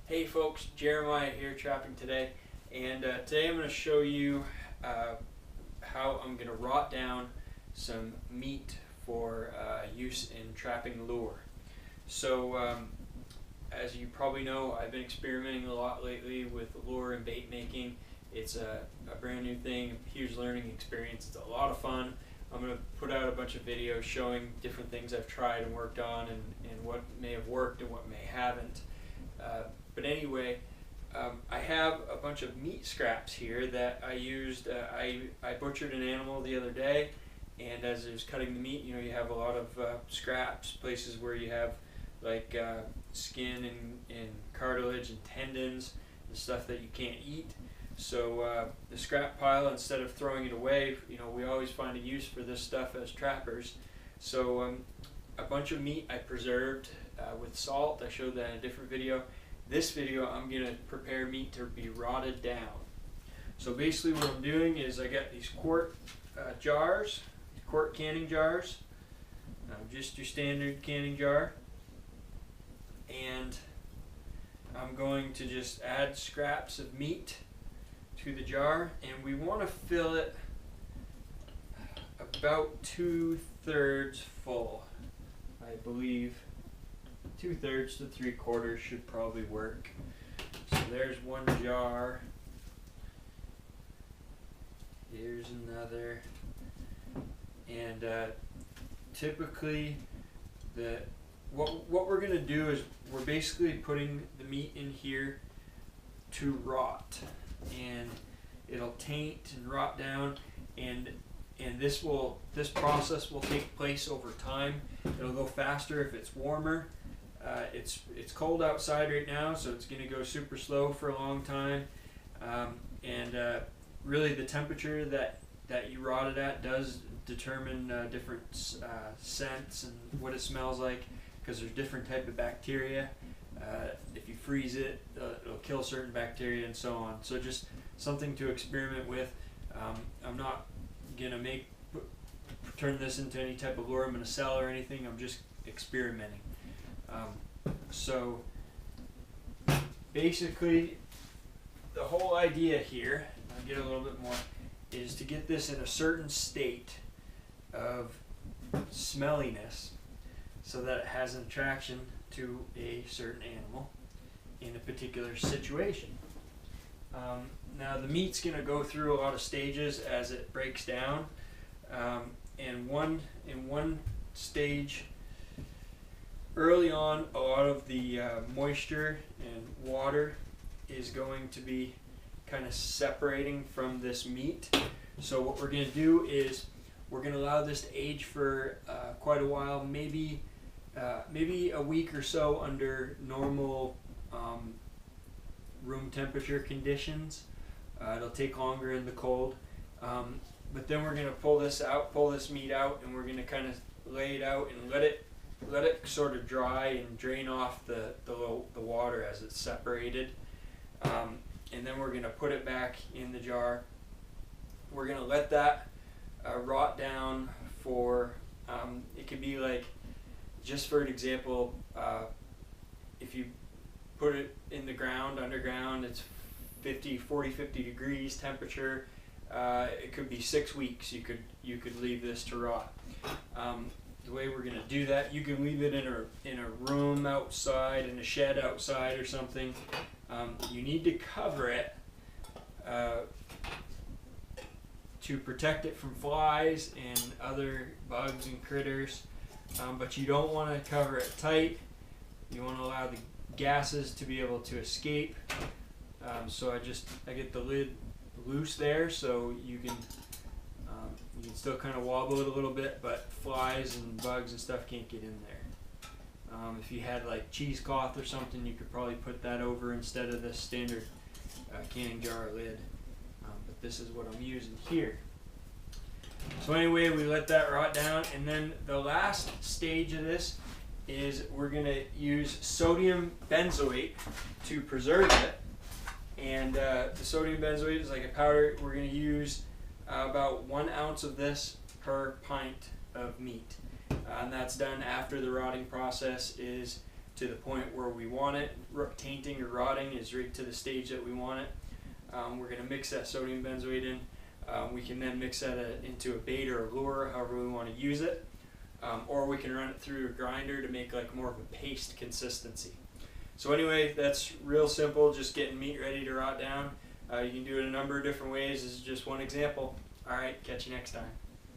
Hey folks, Jeremiah here trapping today, and today I'm going to show you how I'm going to rot down some meat for use in trapping lure. So as you probably know, I've been experimenting a lot lately with lure and bait making. It's a brand new thing, a huge learning experience. It's a lot of fun. I'm going to put out a bunch of videos showing different things I've tried and worked on and what may have worked and what may haven't. But anyway, I have a bunch of meat scraps here that I used. I butchered an animal the other day, and as I was cutting the meat, you have a lot of scraps, places where you have like skin and cartilage and tendons and stuff that you can't eat. So the scrap pile, instead of throwing it away, we always find a use for this stuff as trappers. So a bunch of meat I preserved with salt. I showed that in a different video. This video, I'm going to prepare meat to be rotted down. So basically what I'm doing is I got these quart jars, quart canning jars, just your standard canning jar, and I'm going to just add scraps of meat to the jar, and we want to fill it about 2/3 full, I believe. 2/3 to 3/4 should probably work. So there's one jar. Here's another. And typically, what we're gonna do is we're basically putting the meat in here to rot, and it'll taint and rot down, and this process will take place over time. It'll go faster if it's warmer. It's cold outside right now, so it's going to go super slow for a long time, and really the temperature that you rot it at does determine different scents and what it smells like, because there's different type of bacteria. If you freeze it, it'll kill certain bacteria and so on. So just something to experiment with. I'm not going to turn this into any type of lure I'm going to sell or anything. I'm just experimenting. So basically the whole idea here, I'll get a little bit more, is to get this in a certain state of smelliness so that it has an attraction to a certain animal in a particular situation. Now the meat's going to go through a lot of stages as it breaks down, and in one stage early on, a lot of the moisture and water is going to be kind of separating from this meat. So what we're going to do is we're going to allow this to age for quite a while, maybe a week or so under normal room temperature conditions. It'll take longer in the cold, but then we're going to pull this meat out, and we're going to kind of lay it out and let it sort of dry and drain off the water as it's separated, and then we're going to put it back in the jar. We're going to let that rot down for it could be like, just for an example, if you put it in the ground underground, it's 50 degrees temperature. It could be 6 weeks. You could leave this to rot. The way we're going to do that, you can leave it in a room outside, in a shed outside or something. You need to cover it to protect it from flies and other bugs and critters, but you don't want to cover it tight. You want to allow the gases to be able to escape. So I get the lid loose there, so you can still kind of wobble it a little bit, but flies and bugs and stuff can't get in there. If you had like cheesecloth or something, you could probably put that over instead of the standard canning jar lid. But this is what I'm using here. So anyway, we let that rot down, and then the last stage of this is we're going to use sodium benzoate to preserve it. And the sodium benzoate is like a powder. We're going to use about 1 ounce of this per pint of meat. And that's done after the rotting process is to the point where we want it. Tainting or rotting is right to the stage that we want it. We're going to mix that sodium benzoate in. We can then mix that into a bait or a lure, however we want to use it. Or we can run it through a grinder to make like more of a paste consistency. So anyway, that's real simple, just getting meat ready to rot down. You can do it a number of different ways. This is just one example. Alright, catch you next time.